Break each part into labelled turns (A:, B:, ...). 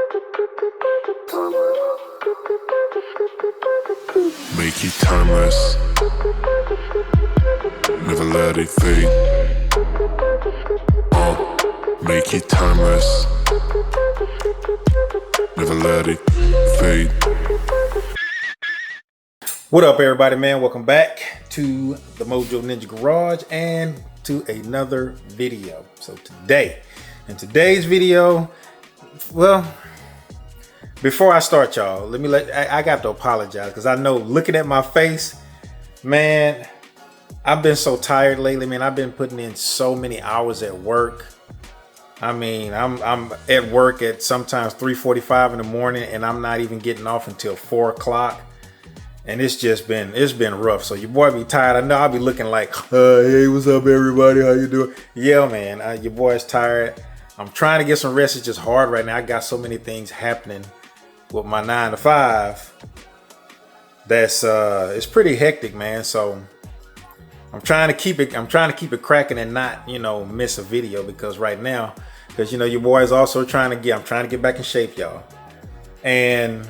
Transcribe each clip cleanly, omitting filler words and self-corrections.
A: Make it timeless. Never let it fade. Make it timeless. Never let it fade.
B: What up, everybody, man? Welcome back to the MoJo Ninja Garage and to another video. So in today's video, well, before I start, y'all, I got to apologize because I know looking at my face, man, I've been so tired lately, man. I've been putting in so many hours at work. I mean, I'm at work at sometimes 3:45 in the morning, and I'm not even getting off until 4 o'clock. And it's been rough. So your boy be tired. I know I'll be looking like, hey, what's up, everybody? How you doing? Yeah, man, your boy's tired. I'm trying to get some rest. It's just hard right now. I got so many things happening with my 9 to 5. That's it's pretty hectic, man. So I'm trying to keep it cracking and not, miss a video because right now, your boy is also I'm trying to get back in shape, y'all. And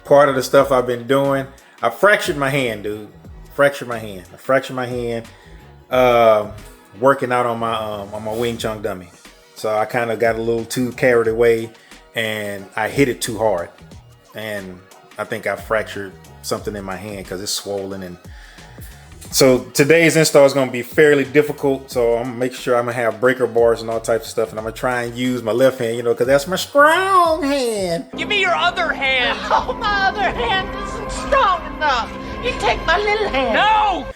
B: part of the stuff I've been doing, I fractured my hand, dude. I fractured my hand working out on my Wing Chun dummy. So I kind of got a little too carried away and I hit it too hard. And I think I fractured something in my hand because it's swollen. And so today's install is going to be fairly difficult. So I'm gonna make sure I'm gonna have breaker bars and all types of stuff. And I'm gonna try and use my left hand, because that's my strong hand.
C: Give me your other hand.
D: Oh, my other hand isn't strong enough. You take my little hand.
C: No.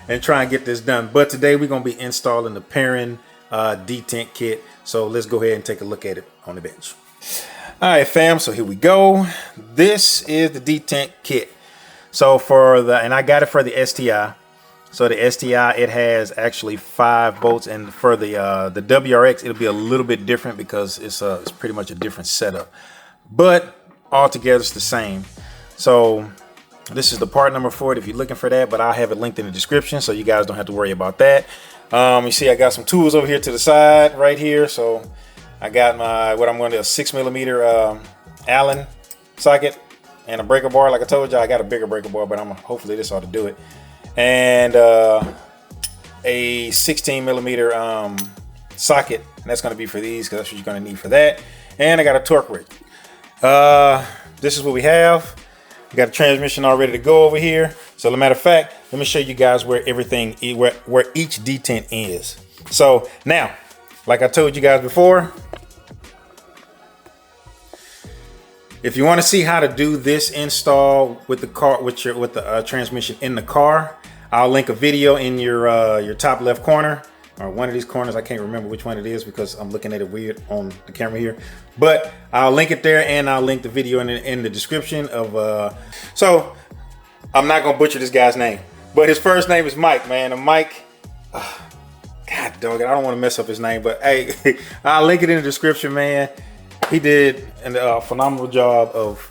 B: And try and get this done. But today we're gonna be installing the Perrin Detent Kit. So let's go ahead and take a look at it on the bench. All right, fam. So here we go. This is the Detent Kit. So and I got it for the STI. So the STI, it has actually 5 bolts, and for the WRX, it'll be a little bit different because it's pretty much a different setup. But altogether, it's the same. So this is the part number for it if you're looking for that, but I'll have it linked in the description so you guys don't have to worry about that. You see, I got some tools over here to the side right here. So I got what I'm going to do, a 6mm Allen socket. And a breaker bar. Like I told you, I got a bigger breaker bar, but hopefully this ought to do it. And a 16mm socket, and that's going to be for these because that's what you're going to need for that. And I got a torque wrench. This is what we have. We got a transmission all ready to go over here. So as a matter of fact, let me show you guys where everything, where each detent is. So now, like I told you guys before, if you want to see how to do this install with the car, with the transmission in the car, I'll link a video in your top left corner, or one of these corners. I can't remember which one it is because I'm looking at it weird on the camera here. But I'll link it there, and I'll link the video in the description of. So I'm not gonna butcher this guy's name, but his first name is Mike, man. And Mike, God dog it, I don't want to mess up his name, but hey, I'll link it in the description, man. He did a phenomenal job of,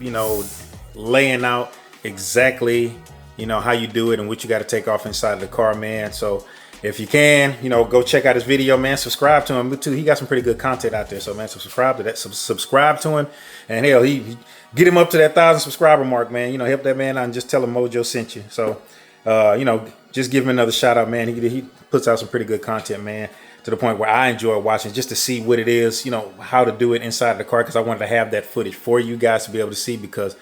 B: laying out exactly, how you do it and what you got to take off inside of the car, man. So if you can, go check out his video, man. Subscribe to him too. He got some pretty good content out there. So, man, subscribe to that. Subscribe to him. And hell, he get him up to that 1,000 subscriber mark, man. Help that man out and just tell him MoJo sent you. So, just give him another shout out, man. He puts out some pretty good content, man. To the point where I enjoy watching just to see what it is, how to do it inside of the car, because I wanted to have that footage for you guys to be able to see, because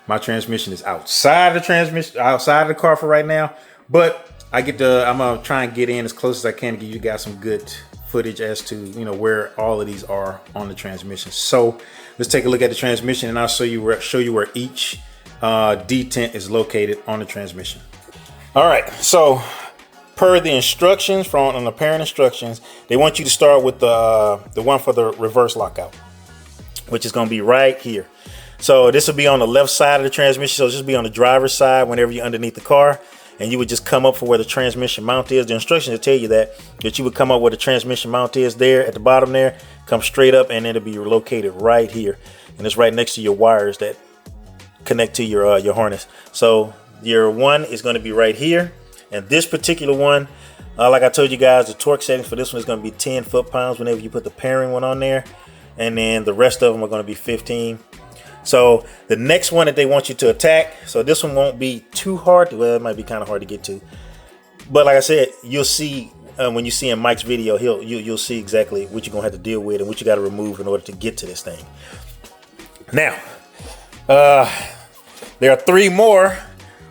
B: my transmission is outside of the car for right now. But I'm gonna try and get in as close as I can to give you guys some good footage as to where all of these are on the transmission. So let's take a look at the transmission, and I'll show you where each detent is located on the transmission. All right, so per the instructions on the Perrin instructions, they want you to start with the one for the reverse lockout, which is going to be right here. So this will be on the left side of the transmission. So just be on the driver's side whenever you're underneath the car, and you would just come up for where the transmission mount is. The instructions will tell you that you would come up where the transmission mount is there at the bottom there, come straight up, and it'll be located right here. And it's right next to your wires that connect to your harness. So your one is going to be right here. And this particular one, like I told you guys, the torque setting for this one is going to be 10 foot-pounds whenever you put the Perrin one on there. and then the rest of them are going to be 15. So the next one that they want you to attack, so this one won't be too hard. Well, it might be kind of hard to get to, but like I said, you'll see when you see in Mike's video, you'll see exactly what you're gonna have to deal with and what you got to remove in order to get to this thing. Now, there are 3 more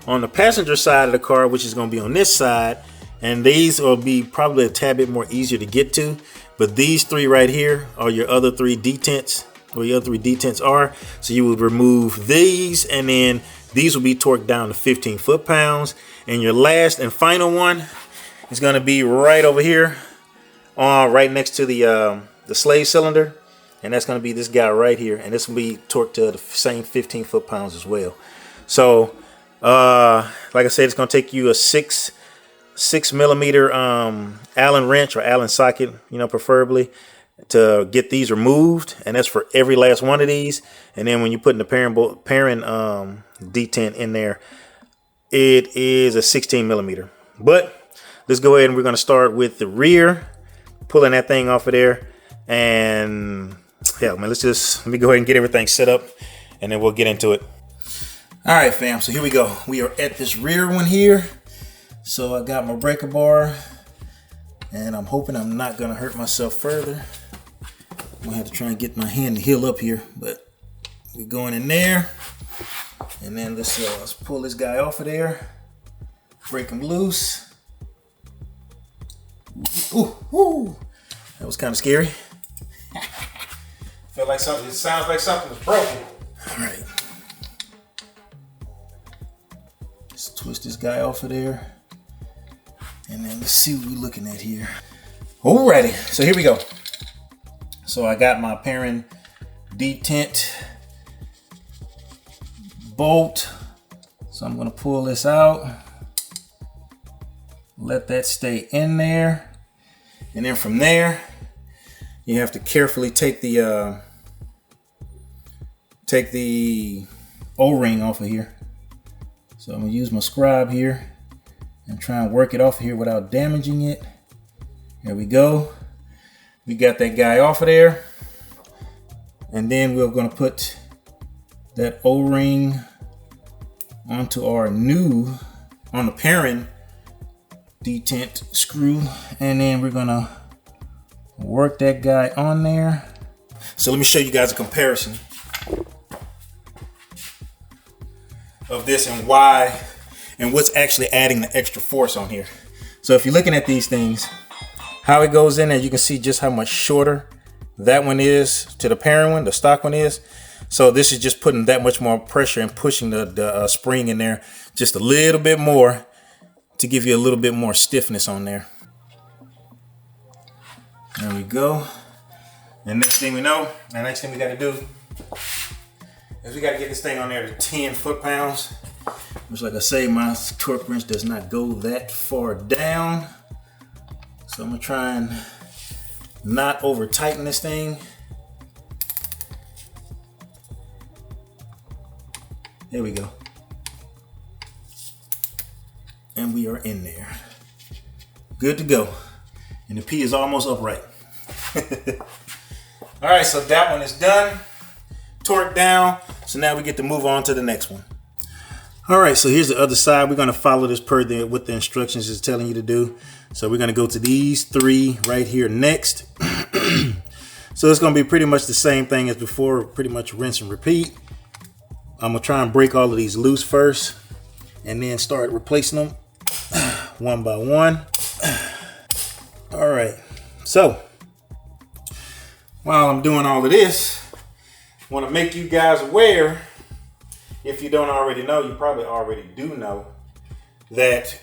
B: on the passenger side of the car, which is going to be on this side, and these will be probably a tad bit more easier to get to. But these 3 right here are your other 3 detents, or your other 3 detents are. So you would remove these, and then these will be torqued down to 15 foot-pounds. And your last and final one is going to be right over here, right next to the slave cylinder, and that's going to be this guy right here, and this will be torqued to the same 15 foot-pounds as well. So like I said, it's going to take you a 6 millimeter Allen wrench or Allen socket, you know, preferably, to get these removed, and that's for every last one of these. And then when you put in the Perrin detent in there, it is a 16 millimeter. But let's go ahead and we're going to start with the rear, pulling that thing off of there. And yeah, man, let me go ahead and get everything set up, and then we'll get into it. All right, fam, so here we go. We are at this rear one here. So I got my breaker bar, and I'm hoping I'm not gonna hurt myself further. I'm gonna have to try and get my hand to heal up here, but we're going in there. And then let's pull this guy off of there, break him loose. Ooh, that was kind of scary. Felt like something, it sounds like something was broken. All right. Let's twist this guy off of there. And then let's see what we're looking at here. Alrighty, so here we go. So I got my Perrin detent bolt. So I'm gonna pull this out. Let that stay in there. And then from there, you have to carefully take the O-ring off of here. So I'm gonna use my scribe here and try and work it off of here without damaging it. There we go. We got that guy off of there. And then we're gonna put that O-ring onto our on the Perrin detent screw. And then we're gonna work that guy on there. So let me show you guys a comparison of this and why and what's actually adding the extra force on here. So if you're looking at these things, how it goes in there, you can see just how much shorter that one is to the Perrin one, the stock one is. So this is just putting that much more pressure and pushing the spring in there just a little bit more to give you a little bit more stiffness on there. There we go. And next thing we know, the next thing we got to do is we got to get this thing on there to 10 foot-pounds. Which, like I say, my torque wrench does not go that far down. So I'm gonna try and not over tighten this thing. There we go. And we are in there. Good to go. And the P is almost upright. All right, so that one is done. Torque down. So now we get to move on to the next one. All right, so here's the other side. We're going to follow this per what the instructions is telling you to do. So we're going to go to these 3 right here next. So it's going to be pretty much the same thing as before, pretty much rinse and repeat. I'm going to try and break all of these loose first and then start replacing them one by one. All right, so while I'm doing all of this, I want to make you guys aware, if you don't already know, you probably already do know, that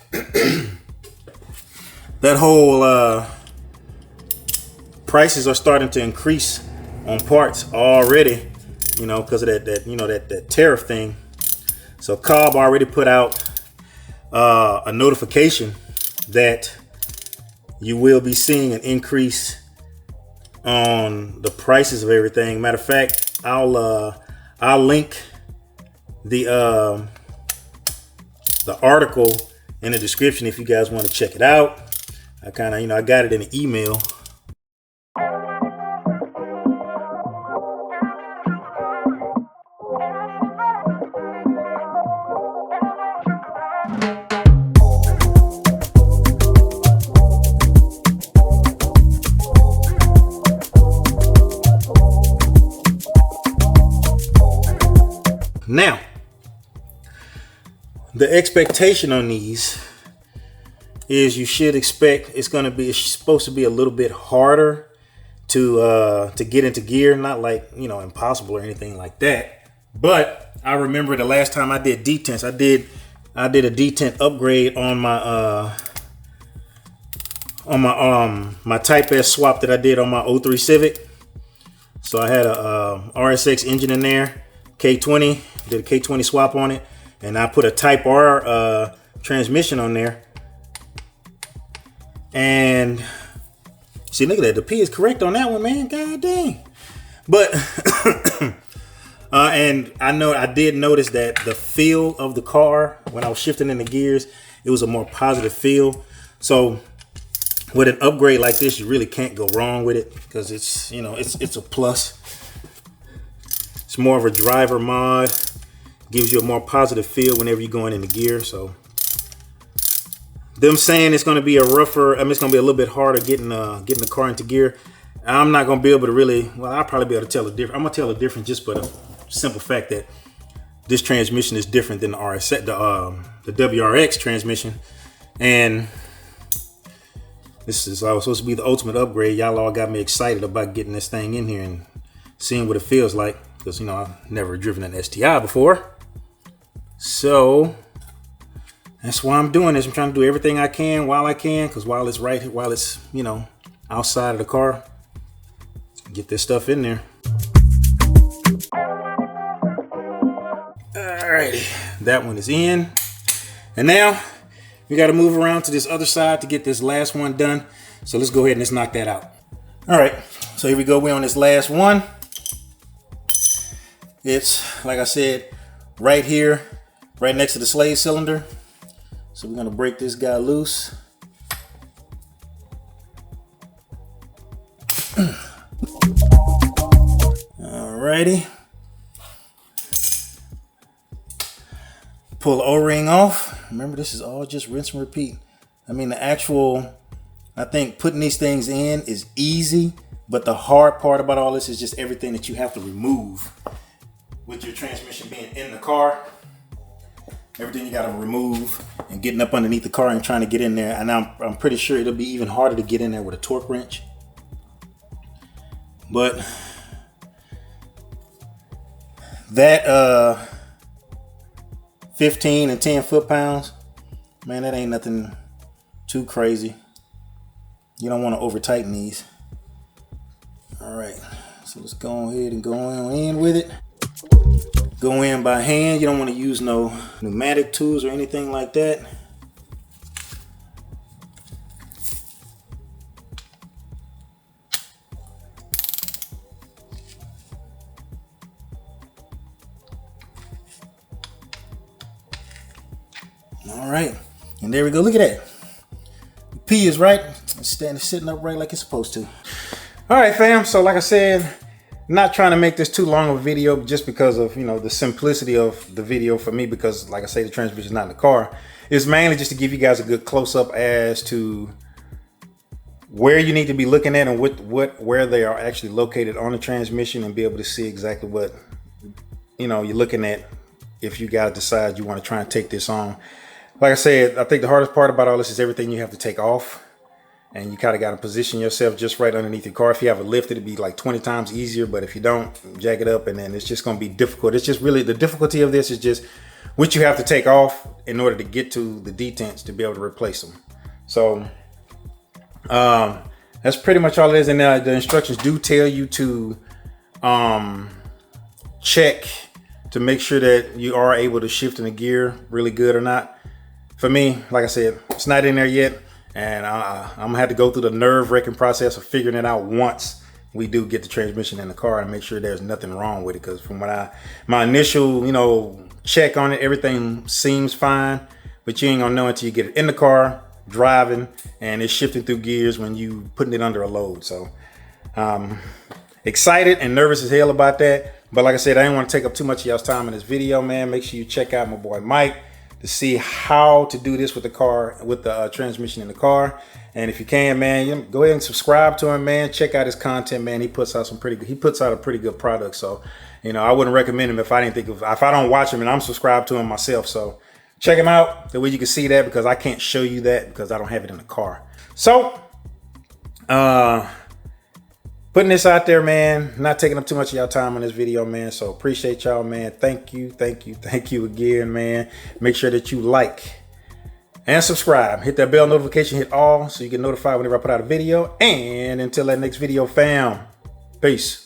B: that whole prices are starting to increase on parts already, you know, because of that tariff thing. So Cobb already put out a notification that you will be seeing an increase on the prices of everything. Matter of fact, I'll link the article in the description if you guys want to check it out. I kind of, I got it in an email. Now, the expectation on these is you should expect it's supposed to be a little bit harder to get into gear. Not like, you know, impossible or anything like that. But I remember the last time I did detents, I did a detent upgrade on my Type S swap that I did on my 03 Civic. So I had a RSX engine in there, K20, did a K20 swap on it, and I put a Type R transmission on there. And see, look at that, the P is correct on that one, man. God dang. But and I did notice that the feel of the car when I was shifting in the gears, it was a more positive feel. So with an upgrade like this, you really can't go wrong with it, because it's, you know, it's a plus. It's more of a driver mod, gives you a more positive feel whenever you're going into gear. So them saying it's going to be a rougher, I mean, it's going to be a little bit harder getting the car into gear, I'm not going to be able to really, well, I'll probably be able to tell a difference. I'm going to tell a difference just for the simple fact that this transmission is different than the the WRX transmission. And this is supposed to be the ultimate upgrade. Y'all all got me excited about getting this thing in here and seeing what it feels like, because, you know, I've never driven an STI before. So that's why I'm doing this. I'm trying to do everything I can while I can, because while it's, you know, outside of the car, get this stuff in there. Alrighty, that one is in. And now we got to move around to this other side to get this last one done. So let's go ahead and let's knock that out. All right, so here we go. We're on this last one. It's, like I said, right here, right next to the slave cylinder. So we're gonna break this guy loose. Alrighty. Pull the O-ring off. Remember, this is all just rinse and repeat. I mean, I think putting these things in is easy, but the hard part about all this is just everything that you have to remove with your transmission being in the car. Everything you got to remove, and getting up underneath the car and trying to get in there. And I'm pretty sure it'll be even harder to get in there with a torque wrench. But that 15 and 10 foot-pounds, man, that ain't nothing too crazy. You don't want to over tighten these. All right, so let's go ahead and go in with it. Go in by hand. You don't want to use no pneumatic tools or anything like that. All right, and there we go. Look at that. The P is right. It's sitting up right like it's supposed to. All right, fam. So like I said, not trying to make this too long of a video, just because of, you know, the simplicity of the video for me, because like I say, the transmission is not in the car. It's mainly just to give you guys a good close-up as to where you need to be looking at and where they are actually located on the transmission, and be able to see exactly what, you know, you're looking at if you got to decide you want to try and take this on. Like I said, I think the hardest part about all this is everything you have to take off. And you kind of got to position yourself just right underneath your car. If you have it lifted, it'd be like 20 times easier. But if you don't, jack it up, and then it's just going to be difficult. It's just really, the difficulty of this is just what you have to take off in order to get to the detents to be able to replace them. So that's pretty much all it is. And the instructions do tell you to check to make sure that you are able to shift in the gear really good or not. For me, like I said, it's not in there yet. And I'm gonna have to go through the nerve-wracking process of figuring it out once we do get the transmission in the car, and make sure there's nothing wrong with it. Because from what my initial, you know, check on it, everything seems fine, but you ain't gonna know until you get it in the car, driving, and it's shifting through gears when you putting it under a load. So excited and nervous as hell about that. But like I said, I didn't want to take up too much of y'all's time in this video, man. Make sure you check out my boy Mike, to see how to do this with the car, with the transmission in the car. And if you can, man, go ahead and subscribe to him, man. Check out his content, man. He puts out a pretty good product. So, I wouldn't recommend him if I don't watch him and I'm subscribed to him myself. So check him out. That way you can see that, because I can't show you that because I don't have it in the car. So, putting this out there, man, not taking up too much of y'all time on this video, man. So appreciate y'all, man. Thank you again, man. Make sure that you like and subscribe. Hit that bell notification, hit all, so you get notified whenever I put out a video. And until that next video, fam, peace.